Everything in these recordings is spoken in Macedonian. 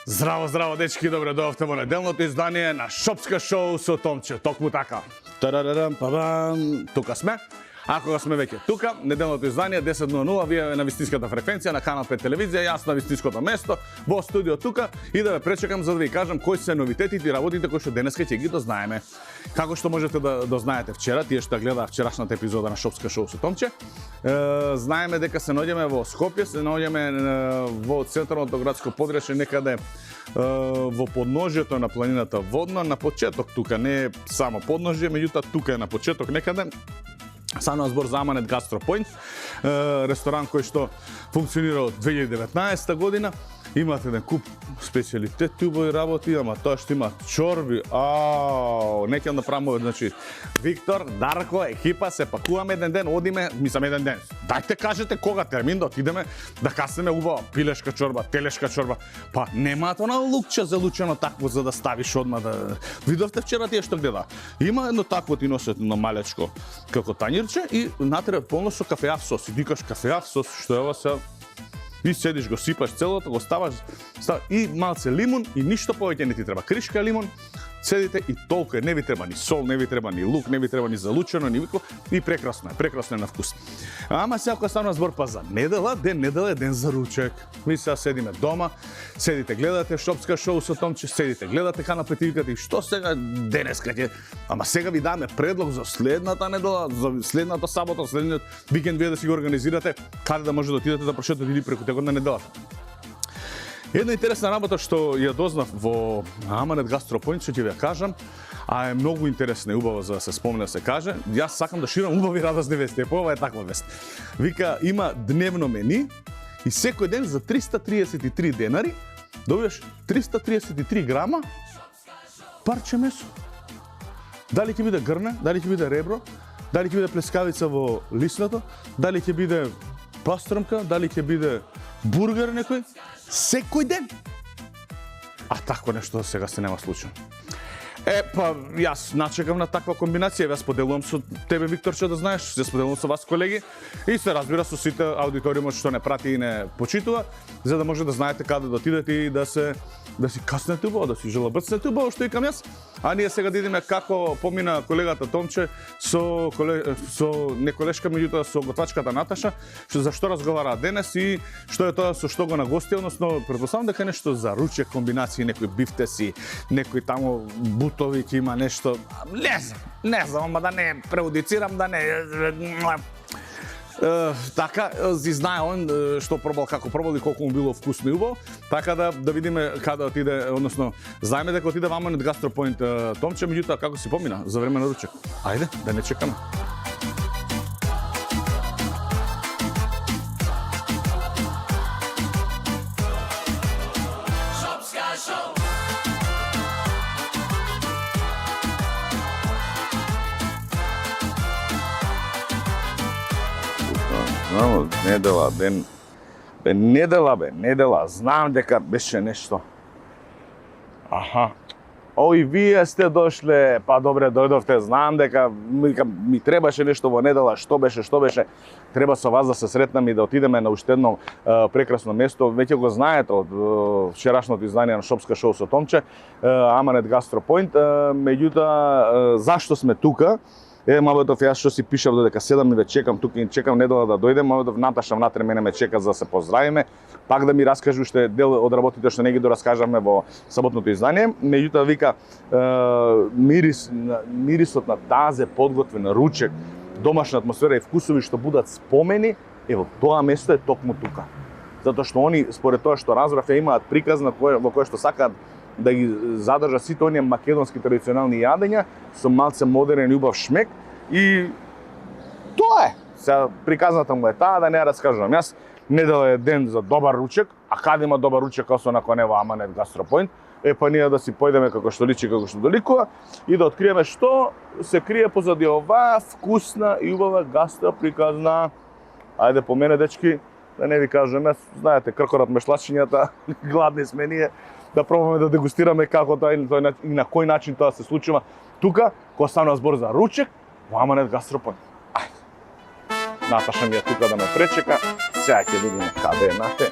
Здраво, здраво, дечки, добре дојавте во неделното издание на Шопска шоу со Томче. Токму така. Тарадарам, пабам. Тука сме. Ако сме веќе тука, неделното издание 10:00, вие на вистинската фреквенција на Канал 5 телевизија, јас на вистинското место, во студио тука и да ве пречекам за да ви кажам кои се новитетите и работите кои што денеска ќе ги дознаеме. Како што можете да дознаете вчера, тие што глеdaa вчерашната епизода на Шопска шоу со Томче, знаеме дека се наоѓаме во Скопје, се наоѓаме во централното градско подречје некаде во подножјето на планината Водна, на почеток тука, не само подножје, меѓутоа тука е на почеток некаде. Станува збор за Аманет Гастро Поинт, ресторан кој што функционира од 2019 година. Имат еден куп специјалитети убави работи, ама тоа што има чорби, не ќе да правиме, значи Виктор, Дарко, екипа се пакуваме еден ден, одиме, мислам еден ден. Дајте кажете кога термин да отидеме да каснеме убава пилешка чорба, телешка чорба. Па немаат она лукче залучено такво за да ставиш одма да. Видовте вчера тие што гледа. Има едно такво ти носат на малечко како тањирче и натре полно со кафеав сос. И викаш кафеав сос, што е ова се. И седиш, го сипаш целото, го ставаш и малце лимун и ништо повеќе не ти треба. Кришка лимун, седите и толку е, не ви треба ни сол, не ви треба ни лук, не ви треба ни залучено, ни вико и прекрасно е на вкус. Ама сега кога станува збор па за недела е ден за ручек. Ми сега седиме дома, седите гледате Шопска шоу со Томче, седите гледате Канал 5 и викате што сега денеска ќе. Ама сега ви даме предлог за следната недела, за следната сабота, следниот викенд вие да си го организирате, каде да може да отидете да прошетате или преку текот на неделата. Една интересна работа што ја дознав во Аманет Гастро Поинт, што ќе ви ја кажам, а е многу интересна и убава за да се спомне да се каже. Јас сакам да ширам убави радосни вести, ова е таква вест. Вика, има дневно мени и секој ден за 333 денари добиваш 333 грама парче месо. Дали ќе биде грне, дали ќе биде ребро, дали ќе биде плескавица во лиснато, дали ќе биде пастрмка, дали ќе биде бургер некој, секој ден. А тако нешто сега се нема случај. Па јас начекам на таква комбинација, јас поделувам со тебе Викторче да знаеш, се споделувам со вас колеги и се разбира со сите аудиториумот што не прати и не почитува, за да може да знаете каде да отидете и да си каснете убаво, да си желабрцнете убаво, што викам јас. А ние сега да идеме како помина колегата Томче со не колешка, меѓутоа со готвачката Наташа, за што разговараа денес и што е тоа со што го нагости, односно претпоставам дека нешто за ручек комбинации, некој бифтеси, некој таму бутови ќе има нешто, не знам, ама да не преудицирам, да не така, си знае он што пробал, како пробал и колку му било вкусно и убаво. Така да видиме каде отиде, односно знаеме дека отиде во Аманет Гастро Поинт Томче, меѓутоа како си помина за време на ручек. Ајде, да не чекаме. Недела, недела, знам дека беше нешто. Аха. Ој, вие сте дошле, па добре, дојдовте, знам дека ми требаше нешто во недела, што беше, треба со вас да се сретнам и да отидеме на уште едно прекрасно место. Веќе го знаете од вчерашното издание на Шопска шоу со Томче, Аманет Гастро Поинт, меѓутоа, зашто сме тука? Мабетов, јас што си пишав додека седам и да чекам тука и чекам недела да дојде, мабетов Наташа внатре мене ме чека за да се поздравиме, пак да ми раскаже уште дел од работите што не ги дораскажаме во саботното издание. Меѓутоа вика мирисот на тазе подготвен ручек, домашна атмосфера и вкусови што будат спомени, ево тоа место е токму тука. Затоа што они според тоа што разбрав имаат приказ во кој што сакаат да ги задржа сите оние македонски традиционални јадења со малце модерен и убав шмек и тоа е. Сега приказната му е таа, да не ја раскажувам. Јас недела е ден за добар ручек, а каде има добар ручек освен ако не во Аманет Гастро Поинт? Па ние да си појдеме како што личи, како што доликува и да откриеме што се крие позади оваа вкусна и убава гастроприказна. Ајде по мене, дечки, да не ви кажам, јас знаете, кркорот мешлачињата, гладни сме ние, да пробаме да дегустираме како тоа и на кој начин тоа се случува тука, кога станува збор за ручек, во Аманет Гастро Поинт. Ајде. Наташа ми е тука да ме пречека, сега ќе видиме каде е нате.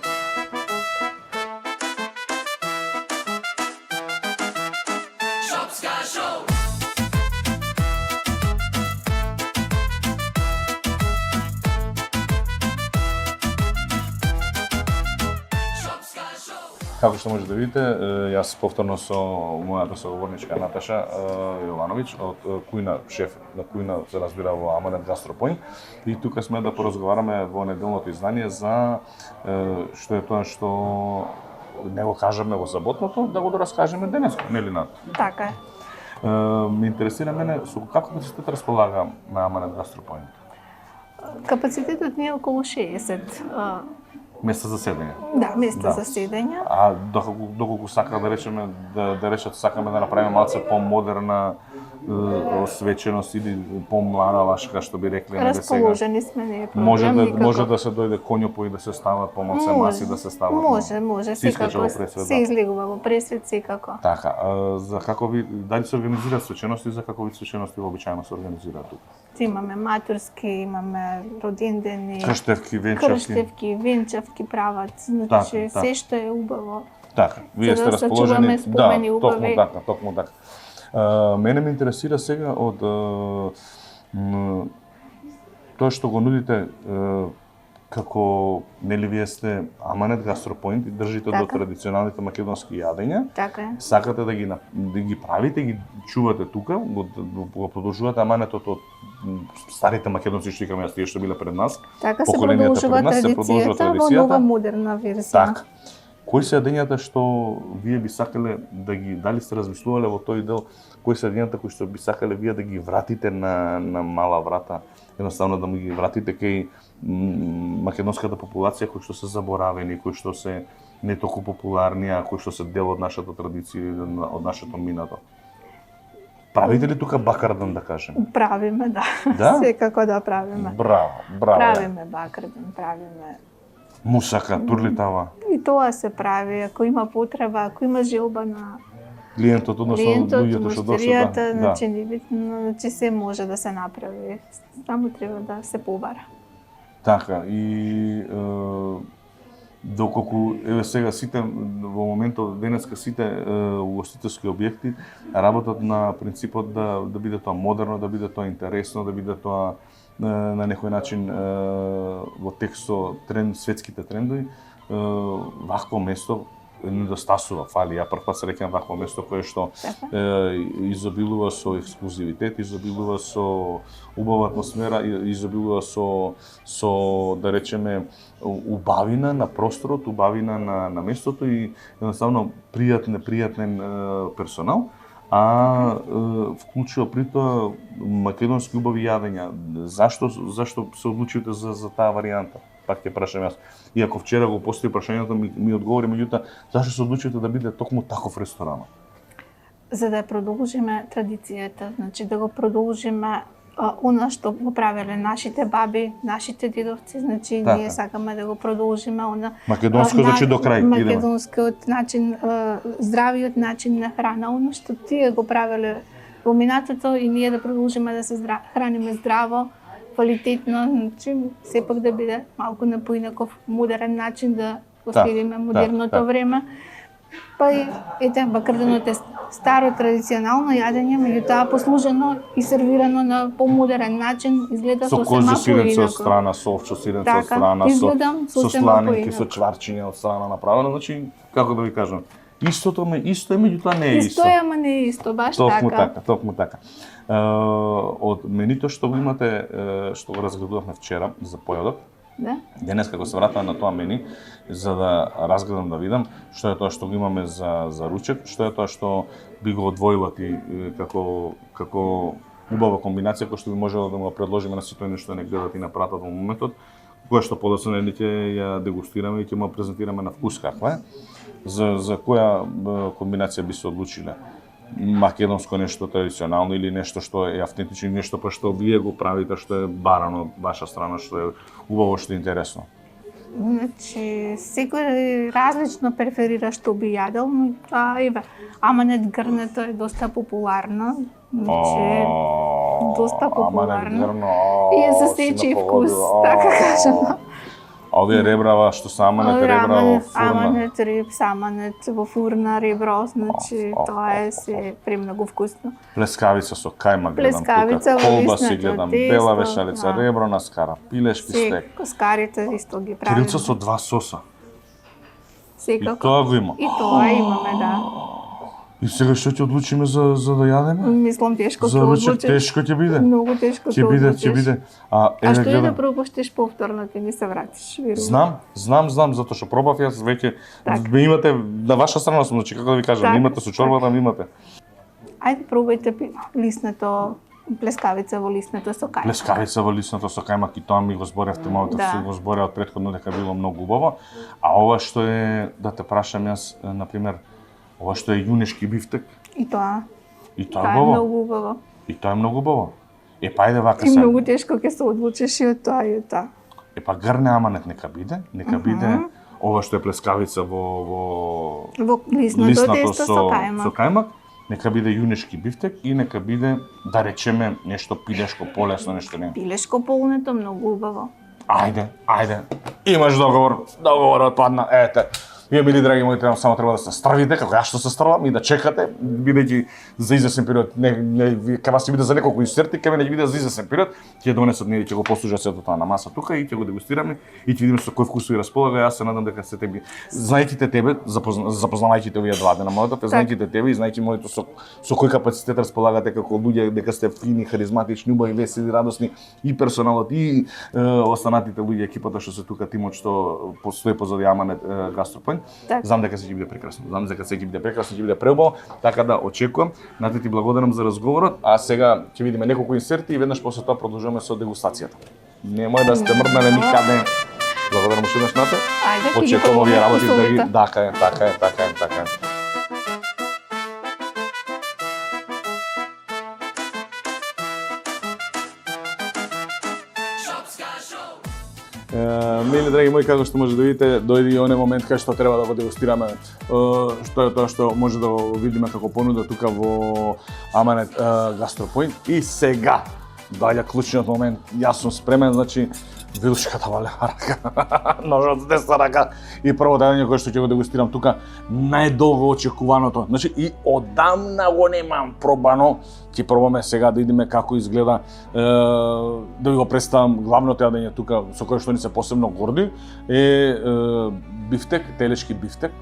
Како што можете да видите, јас повторно со мојата соговорничка Наташа Јовановиќ од Кујна, шеф на Кујна, се разбира во Аманет Гастропоинт, и тука сме да поразговараме во неделното издание за што е тоа што не го кажеме во заботното, да го раскажеме денеска, нели Нат? Така е. Ме интересира мене со како капацитет располага на Аманет Гастропоинт? Капацитетот ни е околу 60 Места за седење. Да, места за седење. А доколку сака да речеме да речат сакаме да направиме малце помодерна освеченост или помлада лашка, што би рекле на сега. Расположени сме, не е проблем. Може да се дојде коњопо и да се стават помалце маси, да се стават. Може, секако се излегува во пресвет секако. Така, за како ви дали се организираат свечености, за како ви свечености вообичаено се организираат тука? Имаме матурски, имаме родендени, крштевки, венчавки прават, значи се што е убаво. Така, вие сте расположени, токму така. Мене ме интересира сега од тоа што го нудите како нели вие сте Аманет Гастропоинт и држите до традиционалните македонски јадења. Така е. Сакате да ги правите, ги чувате тука, го продолжувате Аманетот од старите македонци што викаме јас, тие што биле пред нас. Така се продолжува традицијата во нова модерна верзија. Така. Кои се јадењата што вие би сакале да ги, дали сте размислувале во тој дел, кои се јадењата кои што би сакале вие да ги вратите на мала врата, едноставно да ги вратите кај македонската популација кои што се заборавени, кои што се не толку популарни, а кои што се дел од нашата традиција, од нашето минато. Правите ли тука бакардан, да кажем? Правиме, да. Да? Секако да правиме. Браво. Правиме бакардан, правиме мусака, турлитава. И тоа се прави, ако има потреба, ако има желба на клиентот, односно луѓето што дошли, значи се може да се направи. Само треба да се побара. Така, и доколку еве сега сите во моментот денеска сите угостителски објекти работат на принципот да биде тоа модерно, да биде тоа интересно, да биде тоа на некој начин во текст со светските трендови, вакво место недостасува, фали. Ја прв пат среќам вакво место кое што изобилува со ексклузивитет, изобилува со убава атмосфера, изобилува со да речеме убавина на просторот, убавина на местото и едноставно пријатен персонал, а вклучува при тоа македонски убави јадења. Зашто се одлучивте за таа варијанта? Пак ќе прашам јас. Иако вчера го постави прашањето, ми одговори, меѓутоа, зашто се одлучивте да биде токму таков ресторанот? За да продолжиме традицијата, значи да го продолжиме она што го правеле нашите баби, нашите дедовци, значи ние сакаме да го продолжиме она македонско, значи до крај идеме. Македонскиот начин, здравиот начин на храна, она што тие го правеле во минатото и ние да продолжиме да се храниме здраво, квалитетно, значи сепак да биде малку на поинаков модерен начин да го следиме модерното време. Па и ете, бакарданот е старо традиционално јадење, меѓутоа послужено и сервирано на помодерен начин, изгледа со козје сиренце од страна, со овче сиренце од страна, со сланинки, со чварчиња од страна направено, значи како да ви кажам, исто е, меѓутоа не е исто. Исто е, ама не е исто, баш така. Токму така. Од менито што го имате, што го разгледувавме вчера за појадок, денес како се вратам на тоа мени, за да разгледам да видам што е тоа што го имаме за ручек, што е тоа што би го одвоила ти како убава комбинација која што би можела да му предложиме на сите оние што не гледат и на пратат во моментот, која што подоцна ќе ја дегустираме и ќе му презентираме на вкус каква е. За која комбинација би се одлучиле? Македонско нешто традиционално или нешто што е автентично, нешто па што вие го правите, што е барано од ваша страна, што е убаво, што е интересно? Значи, секој различно преферира што би јадел, но еве, Аманет грнето е доста популарно. Значи, доста популарно. И е за сечи вкус, така кажано. Овие ребрава што се Аманет ребра во фурна. Аманет риб, Аманет во фурна ребро, значи тоа е се премногу вкусно. Плескавица со кајмак гледам тука, колбаси гледам, бела вешалица, ребро на скара, пилешки стек. Скарите исто ги правиме. Крилца со 2 соса. Секако. И тоа го има. И тоа имаме, да. И сега што ќе одлучиме за да јадеме? Мислам тешко За ќе вечер одлучиш. тешко ќе биде. Многу тешко Ќе биде. А Еве што е да гледам. пропуштиш повторно, ќе ми се вратиш, верувам. Знам, затоа што пробав јас веќе. Так. Ве имате на ваша страна сум, значи како да ви кажам, Так. имате со чорбата, имате. Ајде пробајте лиснето, плескавица во лиснето со кајмак. Плескавица во лисното со кајмак и тоа ми го зборевте малку, Да. се го збореа од претходно дека било многу убаво. А ова што е, да те прашам јас, на пример, ова што е јунешки бифтек, И тоа. и тоа Тоа е е убаво. многу убаво. И тоа е многу убаво. Па ајде вака И се. многу тешко ќе се одлучиш и од тоа и од тоа. Па грне аманет нека биде ова што е плескавица во Во лисното лисното тесто со кајмак. со кајмак, нека биде јунешки бифтек и нека биде, да речеме, нешто пилешко, полесно, нешто не. Пилешко полнето многу убаво. Ајде. Имаш договор. Договорот падна. Ете. Вие, мили драги мои, само треба да се стравите, како јас што се стравам, и да чекате, бидејќи за извесен период, кај вас ќе биде за неколку инсерти, кај мене ќе биде за извесен период, ќе донесат ние, ќе го послужат сето тоа на маса тука и ќе го дегустираме и ќе видиме со кој вкусови располага. Јас се надам дека се тебе, знаејќите тебе, запознавајќите овие 2 дена моето, знаејќите тебе и знаејќи моето со кој капацитет располагате како луѓе, дека сте фини, харизматични, убави, весели, радосни и персоналот и останатите луѓе, екипата што се тука, тимот што постои позади Аманет Гастропоинт. Так. Знам дека се ќе биде прекрасно. Знам дека се ќе биде прекрасно, ќе биде преубаво, така да очекувам. Нате ти благодарам за разговорот, а сега ќе видиме неколку инсерти и веднаш после тоа продолжуваме со дегустацијата. Немој да сте мрднале никаде. Благодарам уште еднаш Нате. Ајде, ќе ги Очекувам овие пробаме работи да ги... вкусовите. Така е. Мили драги мои, како што може да видите, дојде и онеј момент кај што треба да го дегустираме, што е тоа што може да го видиме како понуда тука во Аманет Гастропоинт. И сега доаѓа клучниот момент. Јас сум спремен, значи вилшката во лева рака, ножот с десна рака и прво дање кое што ќе го дегустирам тука, најдолго очекуваното. Значи и одамна го немам пробано. Ќе пробаме сега да видиме како изгледа, да ви го представам главното јадење тука со кое што ни се посебно горди е бифтек, телешки бифтек.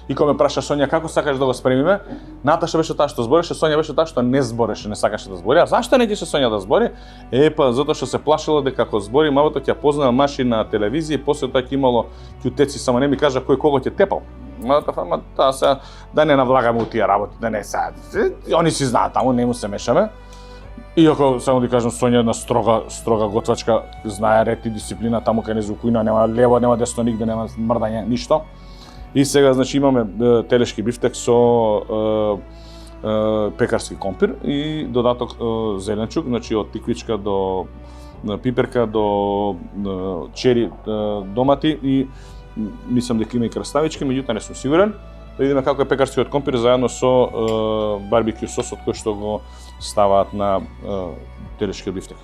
И кога ме праша Сонја како сакаш да го спремиме, Наташа беше таа што збореше, Сонја беше таа што не збореше, не сакаше да збори. А зашто не ќе Сонја да збори? Затоа што се плашила дека ако збори мавото ќе познава маши на телевизија и после тоа ќе имало ќутеци, само не ми кажа кој кого ќе тепал. Таа се да не навлагаме у тие работи, да не се. Они си знаат таму, не му се мешаме. Иако само да кажам, Сонја една строга готвачка, знае ред и дисциплина, таму кај незу кујна нема лево, нема десно, нигде нема мрдање, ништо. И сега значи имаме телешки бифтек со пекарски компир и додаток зеленчук, значи од тиквичка до пиперка до чери домати и мислам дека има и краставички, меѓутоа не сум сигурен. Да видиме како е пекарскиот компир заедно со барбекю сосот кој што го ставаат на телешкиот бифтек.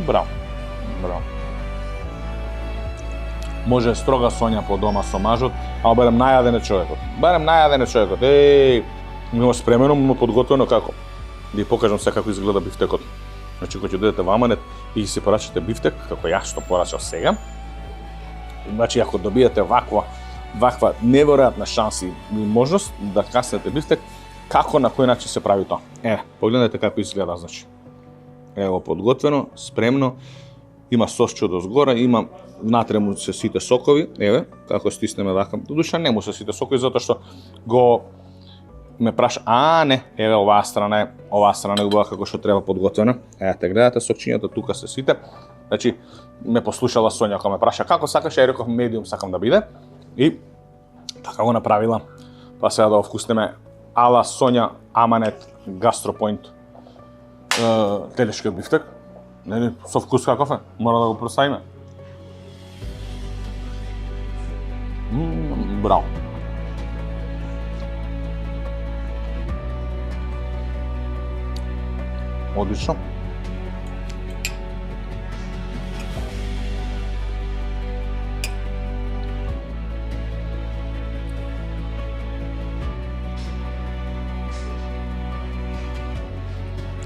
Браво. Може строга Сонја по дома со мажот, а барем најаден е човекот. Много спремено, но подготвено како. Да ја покажам сега како изгледа бифтекот. Значи, кога ќе дојдете во Аманет и си порачате бифтек, како јас што порачав сега, значи, ако добиете ваква неверојатна шанси и можност да каснете бифтек, како на кој начин се прави тоа? Погледнете како изгледа, значи. Ево подготвено, спремно, има сосче од озгора, има внатре му се сите сокови, еве, како стиснеме вака. Додуша не му се сите сокови затоа што го ме праша, не, еве оваа страна е убава како што треба подготвена. Ете, гледате сокчињата, тука се сите. Значи, ме послушала Сонја кога ме праша како сакаш, ја реков медиум сакам да биде. И така го направила. Па сега да го вкуснеме ала Сонја Аманет Гастропоинт телешкиот бифтек. Нели, со вкус каков е? Мора да го представиме. Браво. Одлично.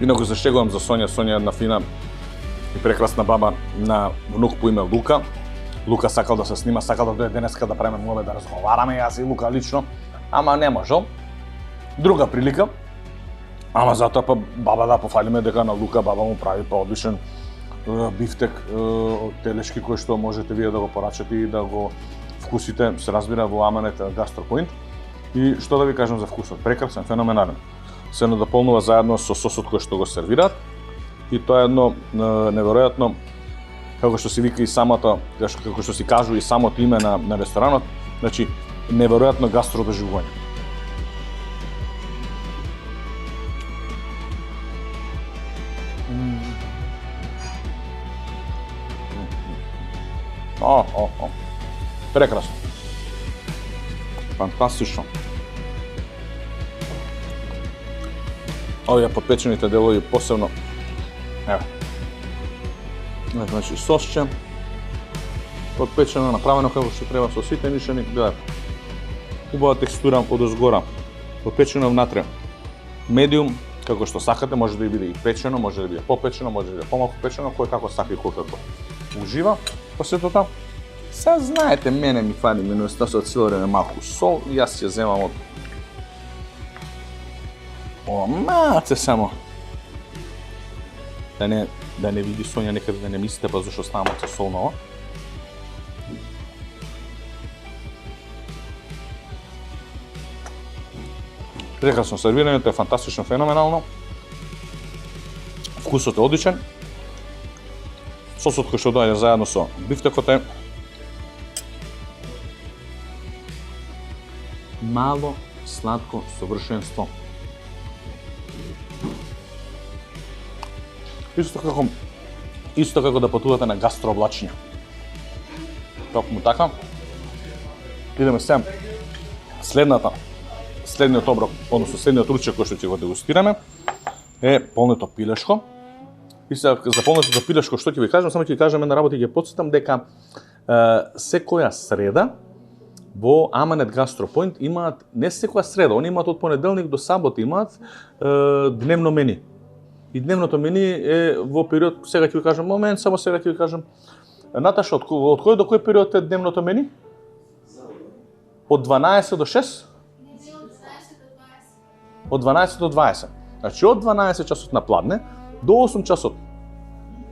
Инаку се шегувам за Сонја, Сонја е една фина и прекрасна баба на внук по име Лука. Лука сакал да се снима, сакал да дојде денеска да правиме момент да разговараме, јас и Лука лично, ама не можел. Друга прилика, ама затоа па баба да пофалиме дека на Лука баба му прави па одличен бифтек телешки кој што можете вие да го порачате и да го вкусите, се разбира во Аманет Гастро Поинт. И што да ви кажам за вкусот, прекрасен, феноменален. Се надополнува заедно со сосот кој што го сервираат и тоа е едно неверојатно, како што се вика и самата, како што си кажува и самото име на ресторанот, значи неверојатно гастро доживување. Прекрасно. Фантастично. Овие подпечените делови посебно. Еве. Значи сосче, подпечено, направено како што треба со сите мишени, гледате. Убава текстура одозгора. Подпечено внатре. Медиум, како што сакате, може да биде и печено, може да биде попечено, може да биде помалку печено, кој како сака и кој како ужива. После тоа, сега знаете, мене ми фали минуста со цело време малку сол и јас ќе земам од малце само. Да не види Сонја некаде да не мислите па зашто става малце солново. Прекрасно сервирањето е фантастично, феноменално. Вкусот е одличен. Сосот кој што доаѓа заедно со бифтекот е мало сладко совршенство. Исто како да патувате на гастроблачиња. Токму така. Идеме се следниот оброк, односно следниот ручек кој што ќе го дегустираме е полнето пилешко. И за полнетото пилешко што ќе ви кажам, само ќе ви кажам една работа и ќе потсетам дека секоја среда во Аманет Гастро Поинт имаат, не секоја среда, они имаат од понеделник до сабота имаат дневно мени. И дневното мени е во период, сега ќе ви кажам момент, само сега ќе ви кажам. Наташа, од кој до кој период е дневното мени? Од 12 до 6? Од 12 до 20. Значи од 12 часот на пладне до 8 часот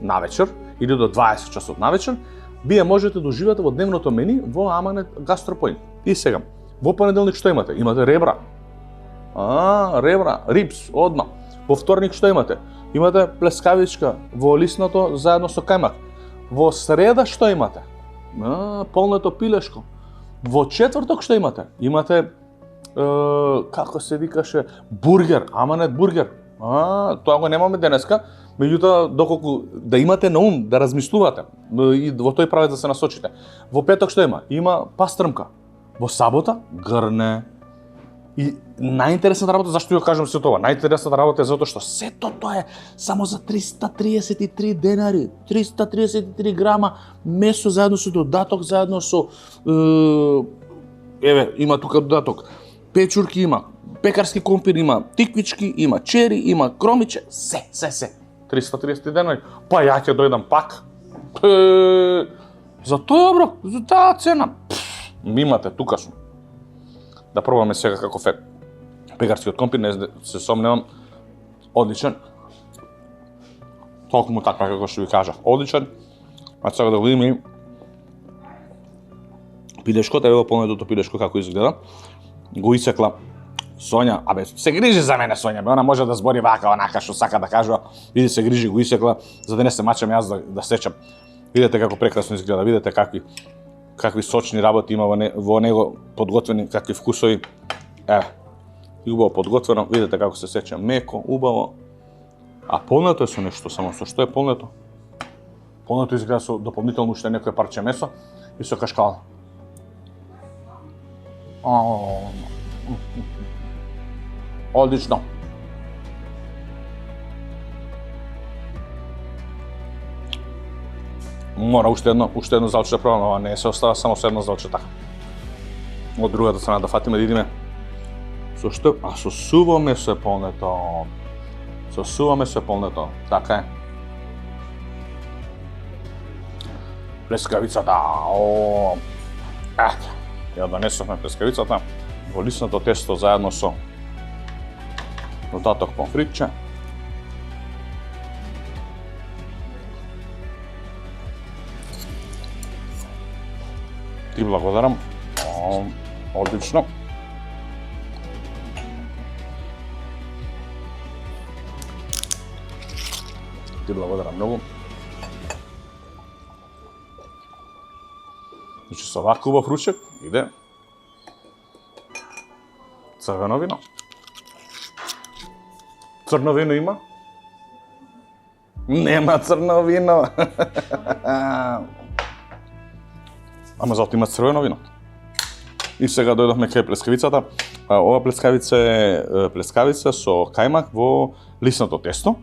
на вечер или до 20 часот на вечер, вие можете да уживате во дневното мени во Аманет Гастро Поинт. И сега, во понеделник што имате? Имате ребра. Ребра, рибс, одма. Во вторник што имате? Имате плескавичка во лисното заедно со кајмак. Во среда што имате? Полнето пилешко. Во четврток што имате? Имате како се викаше, бургер, Аманет бургер. Тоа го немаме денеска, меѓутоа доколку да имате на ум, да размислувате и во тој правец да се насочите. Во петок што има? Има пастрмка. Во сабота грне. И најинтересната работа, зашто ја кажам се тоа? Најинтересната работа е затоа што сето тоа е само за 333 денари, 333 грама месо заедно со додаток, заедно со има тука додаток. Печурки има, пекарски компир има, тиквички има, чери има, кромиче, се. 330 денари. Па ја ќе дојдам пак. За тој оброк, за таа цена. Имате тука сум. Да пробаме сега како пекарскиот компир, не се сомневам, одличен. Токму така како што ви кажав, одличен. А сега да го видиме и пилешкото, ево полнетото пилешко како изгледа. Го исекла Сонја, се грижи за мене Сонја, она може да збори вака, онака што сака да кажува, иди се грижи, го исекла, за да не се мачам јас да сечам. Видете како прекрасно изгледа, видете какви сочни работи има во него, подготвени, какви вкусови. И убаво подготвено, видите како се сече меко, убаво. А полнето е со нешто, само со што е полнето? Полнето изгледа со дополнително уште некој парче месо и со кашкал. Одлично. Мора уште едно залче да пробам, ова не се остава само со едно залче така. Од другата страна да фатиме да идеме. Со што? Со суво месо е полнето. Со суво месо е полнето. Така е. плескавицата. Ето, ја донесовме плескавицата во лиснато тесто заедно со дотаток помфритче. Ти благодарам. Одлично. Ти благодарам многу. Значи со вака убав ручек иде црвено вино. Црно вино има? Нема црно вино. Ама зато има црвено вино. И сега дојдовме кај плескавицата. Ова плескавица е плескавица со кајмак во лиснато тесто.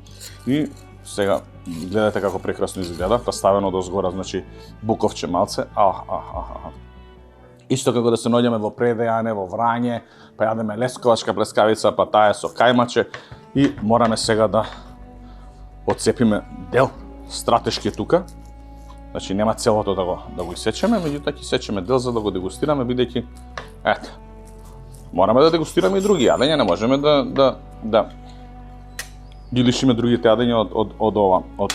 И сега гледате како прекрасно изгледа, та ставено до згора, значи буковче малце. Исто како да се наоѓаме во Предејане, во Врање, па јадеме лесковачка плескавица, па таа е со кајмаче и мораме сега да отцепиме дел стратешки тука. Значи нема целото да го исечеме, меѓутоа ќе исечеме дел за да го дегустираме, бидејќи ето. Мораме да дегустираме и други јадења, не можеме да ги лишиме другите јадења од ова, од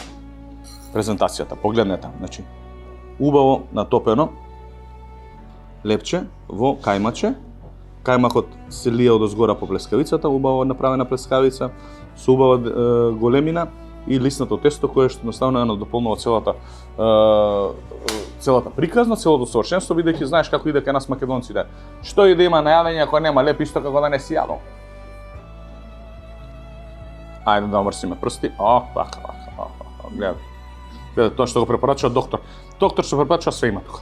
презентацијата. Погледнете, значи убаво натопено лепче во кајмаче. Кајмакот се лие од згора по плескавицата, убаво направена плескавица со убава големина и лиснато тесто кое што едноставно надополнува целата приказна, целото совршенство, бидејќи знаеш како иде кај нас македонците. Што и да има на јадење ако нема леп, исто како да не си јадол. Ајде да омрсиме прсти. Така. Гледај, тоа што го препорачува доктор. Доктор што препорачува све има тука.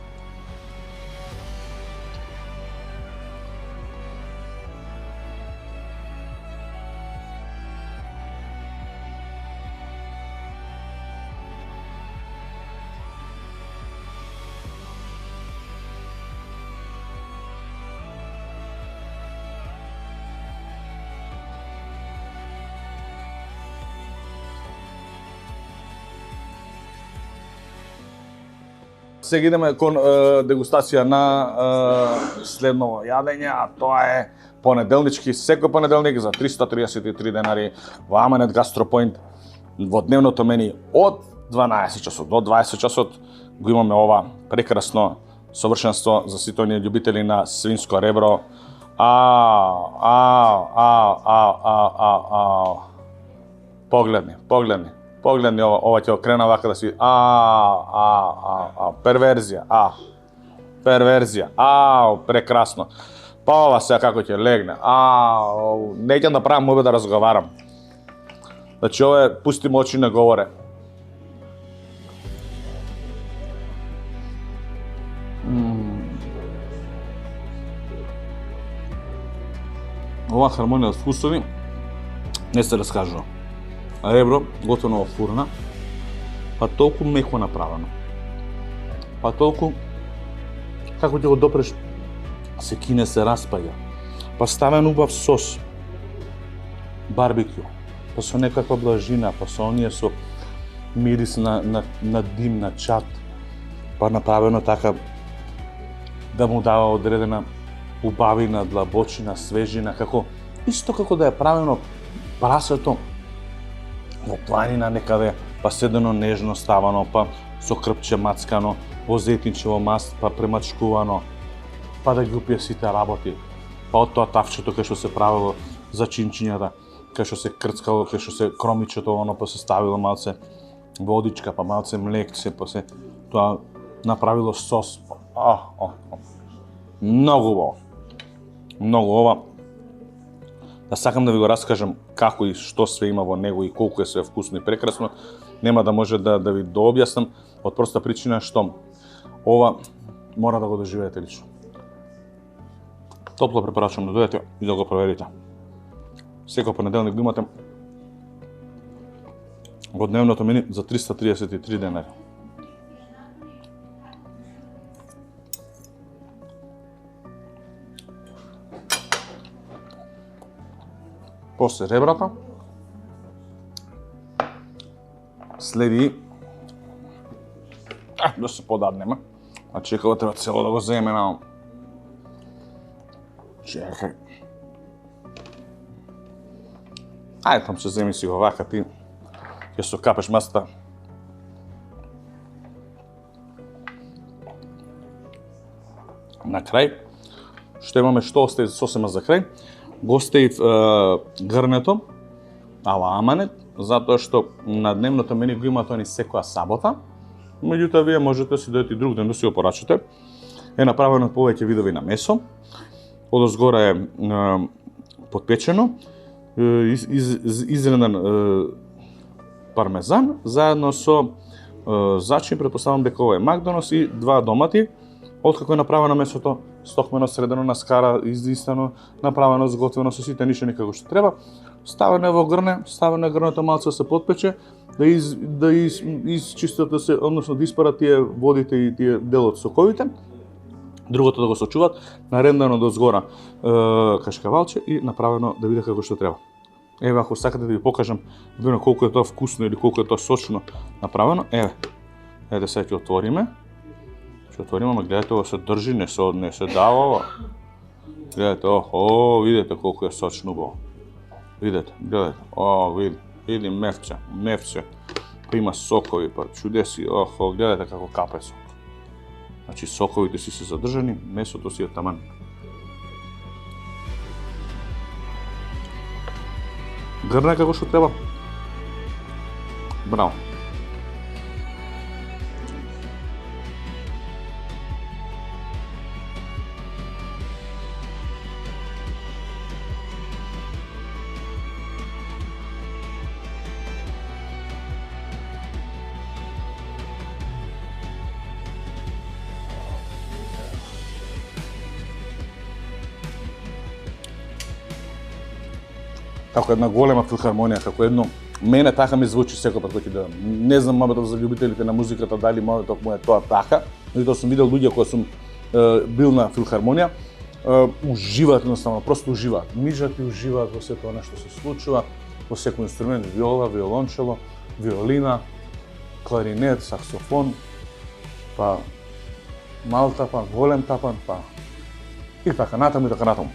Сега идеме кон дегустација на следново јадење, а тоа е понеделнички, секој понеделник за 333 денари во Аманет Гастропоинт во дневното мени од 12 часот до 20 часот го имаме ова прекрасно совршенство за сите оние љубители на свинско ребро. Погледни ова ќе окрена вака да си перверзија, прекрасно. Па ова сега како ќе легне, не ќе да правам мобе да разговарам. Значи ова е пусти очи не говоре. Ова хармонија од вкусови не се раскажува. Ребро готово во фурна, па толку меко направено. Па толку како ќе го допреш се кине се распаѓа. Па ставен убав сос, барбекю, па со некаква блажина, па со оние со мирис на дим, на чат, па направено така да му дава одредена убавина, длабочина, свежина, исто како да е правено прасето во планина некаде, па седено нежно ставано, па со крпче мацкано, во зетничево маст, па премачкувано, па да ги упие сите работи. Па од тоа тавчето кај што се правило за чинчињата, кај што се крцкало, кај што се кромичето, па се ставило малце водичка, па малце млекче, па се тоа направило сос. Многу убаво. Многу ова. Да сакам да ви го раскажам како и што све има во него и колку е све вкусно и прекрасно, нема да може да ви дообјаснам од проста причина што ова мора да го доживеете лично. Топло препорачувам да дојдете и да го проверите. Секој понеделник го имате во дневното мени за 333 денари. После ребрата следи Да се подаднеме. А чекава треба цело да го земе на... Чекај. Ајде там се земи си го вака ти. Ќе се капеш масата. На крај, што имаме, што остави сосема за крај, го оставив грнето, ала аманет, затоа што на дневното меню го има тоа ни секоја сабота. Меѓутоа, вие можете да си дојдете и друг ден да си го порачате. Е направено повеќе видови на месо. Одозгора е подпечено, изреден пармезан, заедно со зачин, претпоставам дека ова е Макдоналдс и 2 домати. Откако е направено месото, стокмено, средено на скара, издистано, направено, зготвено со сите ништо никако што треба. Ставено во грне, ставено грнето малце да се подпече, да изчистат да се, односно да испарат тие водите и тие дел од соковите. Другото да го сочуваат, нарендано до згора кашкавалче и направено да биде како што треба. Еве, ако сакате да ви покажам колку е тоа вкусно или колку е тоа сочно направено, еве. Еве сега ќе отвориме. Ќе отвориме, ама гледате, ова се држи, не се дава ова. Гледате, видите колку е сочно убаво. Видете, гледате, види мефче, па има сокови, па чудеси, гледате како капе сок. Значи соковите си се задржани, месото си е таман. Грне како што треба. Браво. Како една голема филхармонија, како едно... Мене така ми звучи секој пат кога ќе дојдам. Не знам мабето за љубителите на музиката дали мабето му е тоа така, но тоа сум видел луѓе кои сум бил на филхармонија, уживаат едноставно, просто уживаат. Мижат и уживаат во сето она што се случува, во секој инструмент, виола, виолончело, виолина, кларинет, саксофон, па мал тапан, голем тапан, па и така натаму и така натаму.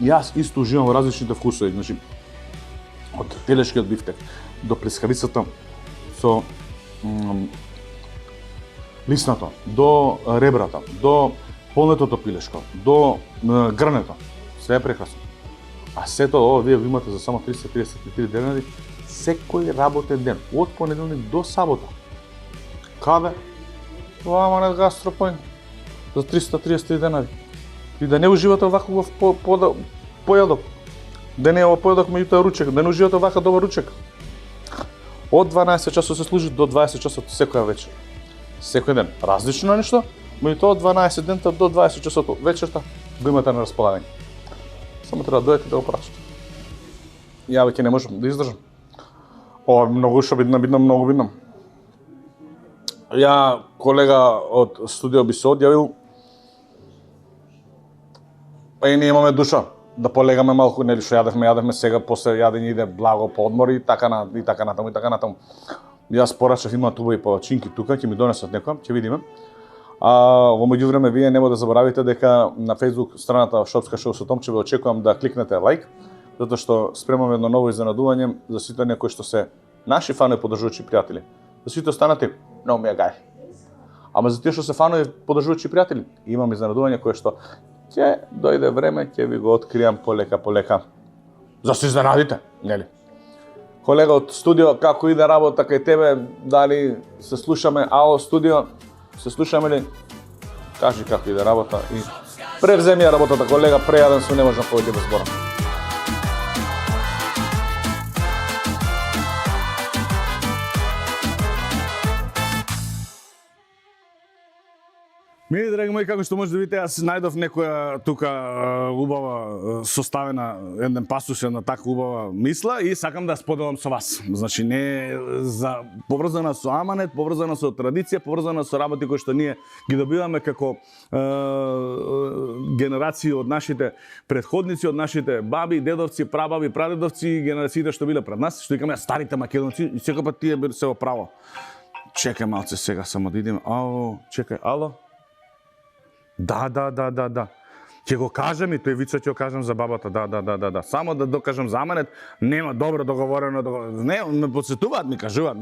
Јас исто уживам во различните вкусови, значи од телешкиот бифтек до плескавицата со лиснато, до ребрата, до полнетото пилешко, до грнето. Све е прекрасно. А сето ова вие го имате за само 333 денари секој работен ден, од понеделник до сабота. Каде? Во Аманет Гастропоинт за 333 денари. И да не уживате вака во појадок. Да не е ова појадок, меѓутоа ручек, да не уживате вака добар ручек. Од 12 часот се служи до 20 часот секоја вечер. Секој ден различно нешто, меѓутоа од 12 дента до 20 часот вечерта го имате на располагање. Само треба да дојдете да го порачате. Ја веќе не можам да издржам. Ова многу што бидно, многу бидно. Ја, колега од студио би се одјавил, ние имаме душа да полегаме малку, нели што јадевме сега, после јадење иде благо по одмор и така натаму. Јас порачав, има туба и палачинки тука, ќе ми донесат некоја, ќе видиме. Во меѓувреме вие нема да заборавите дека на Facebook страната Шопска шоу со Томче ве очекувам да кликнете лайк, затоа што спремаме едно ново изненадување за сите оние кои што се наши фанови поддржувачи пријатели. За сите останати, но ми е гај. Ама за тие што се фанови поддржувачи пријатели, имам изненадување кое што ќе дојде време, ќе ви го откријам полека. За се изненадите, нели? Колега од студио, како иде работа кај тебе, дали се слушаме, ало студио, се слушаме ли? Кажи како иде работа и превземи ја работата, колега, прејаден сум, не можам повеќе да зборам. Мили, драги мои, како што може да видите, јас најдов некоја тука убава составена, еден пасус, една така убава мисла и сакам да споделам со вас. Значи, не за поврзана со Аманет, поврзана со традиција, поврзана со работи кои што ние ги добиваме како генерации од нашите претходници, од нашите баби, дедовци, прабаби, прадедовци и генерациите што биле пред нас, што викаме старите македонци, и секој пат тие се во право. Чекај малце сега само да идем. Ау, чекај, ало? Да. Ќе го кажам и тој вицот ќе го кажам за бабата, да. Само да докажам за Аманет, нема добро договорено. Не, ме подсетуваат, ми кажуваат,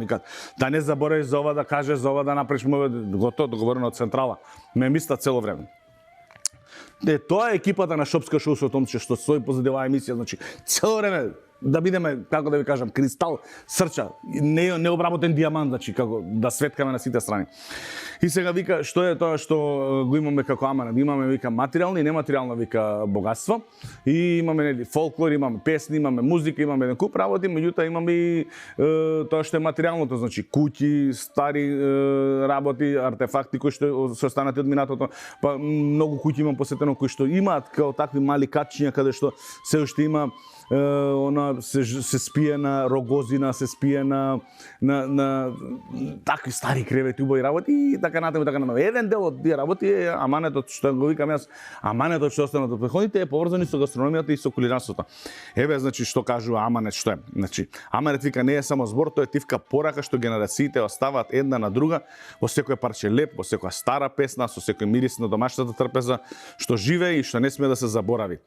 да не заборави за ова да кажеш, за ова да направиш, готово договорено од централа. Ме мислат цело време. Тоа е екипата на Шопска шоу со Томче што стои позади оваа емисија, значи цело време да бидеме, како да ви кажам, кристал, срча, необработен диамант, значи како да светкаме на сите страни. И сега вика, што е тоа што го имаме како Аманет? Имаме, вика, материјално и нематеријално, вика, богатство. И имаме, нели, фолклор, имаме песни, имаме музика, имаме еден куп работи, меѓутоа имаме и тоа што е материјалното, значи куќи, стари работи, артефакти кои што се останати од минатото. Па многу куќи имам посетено кои што имаат како такви мали качиња каде што се уште има она се спие на рогозина, се спие на такви стари кревети, убави работи и така натаму. Еден дел од тие работи е аманетот што го викам јас, аманетот што останат од претходните е поврзани со гастрономијата и со кулинарството. Еве, значи што кажува Аманет, што е? Значи Аманет вика не е само збор, тоа е тивка порака што генерациите оставаат една на друга во секој парче леп, во секоја стара песна, со секој мирис на домашната трпеза што живее и што не смее да се заборави.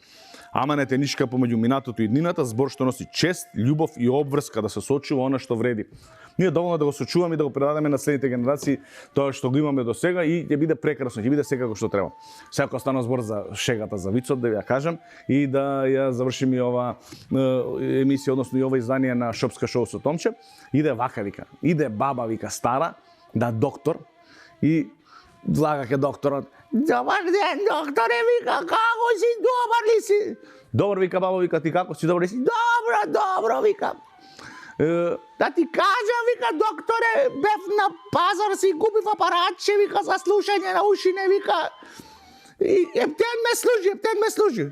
Аманет е нишка помеѓу минатото и иднината, збор што носи чест, љубов и обврска да се сочува она што вреди. Ние доволно да го сочуваме и да го предадеме на следните генерации тоа што го имаме до сега и ќе биде прекрасно, ќе биде секако што треба. Секако стана збор за шегата, за вицот, да ја кажам и да ја завршим и ова емисија, односно и ова издание на Шопска шоу со Томче. Иде вака, вика, иде баба, вика, стара, да доктор и влага ке докторот. Добар ден, докторе, вика, како си, добар ли си? Добар, вика, баба, вика, ти како си, добар ли си? Добро, вика. Да ти кажам, вика, докторе, бев на пазар, си купив апаратче, вика, за слушање на ушине, вика. И ептен ме служи.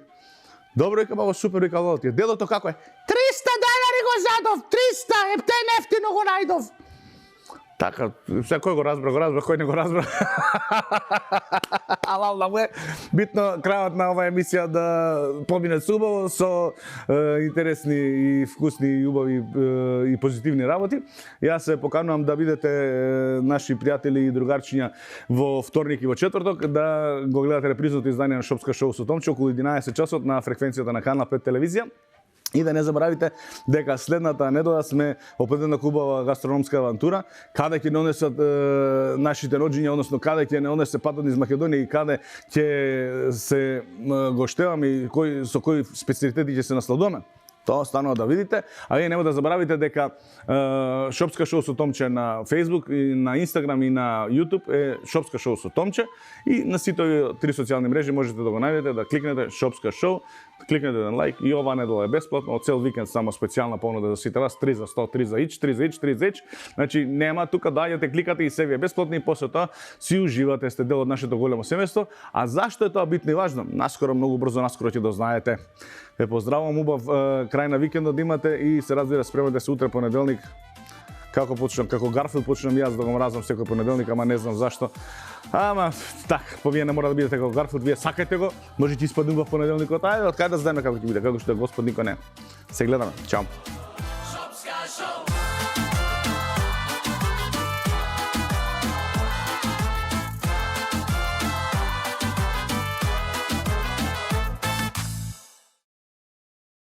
Добро, вика, баба, супер, вика, лото ти. Делото како е? 300 денари го задов, 300, ептен ефтино го најдов. Така, кој го разбра, кој не го разбра. Ала му е битно крајот на оваа емисија да помине убаво со интересни и вкусни и убави и позитивни работи. Јас се поканувам да бидете наши пријатели и другарчиња во вторник и во четврток, да го гледате репризното издание на Шопска шоу со Томче околу 11 часот на фреквенцијата на Канал 5 телевизија. И да не заборавите дека следната недела сме опредена кубава гастрономска авантура, каде ќе не однесат нашите роđиња, односно каде ќе не однесе патот низ Македонија и каде ќе се гоштеваме и со кои специјалитети ќе се насладуваме. Тоа останува да видите, а вие нема да заборавите дека Шопска шоу со Томче на Facebook и на Instagram и на YouTube е Шопска шоу со Томче и на сите три социјални мрежи можете да го најдете, да кликнете Шопска шоу, кликнете на лайк и оваа недела е бесплатно, од цел викенд само специјална понуда за сите вас, 3 за 100, 3 за ич, 3 за ич, 3 за ич. Значи нема тука доаѓате, кликате и се ви е бесплатно и после тоа си уживате, сте дел од нашето големо семејство. А зашто е тоа битно и важно? Наскоро, многу брзо наскоро ќе дознаете. Ве поздравувам, убав крај на викендот да имате и се разбира спремете се утре понеделник. Како почнам, како Гарфилд почнам јас да го мразам секој понеделник, ама не знам зашто. Ама так, вие не мора да бидете како Гарфилд, вие сакате го, може ќе испадне убав понеделникот, ајде од кај да знаеме како ќе биде, како што е Господ никој не. Се гледаме, чао.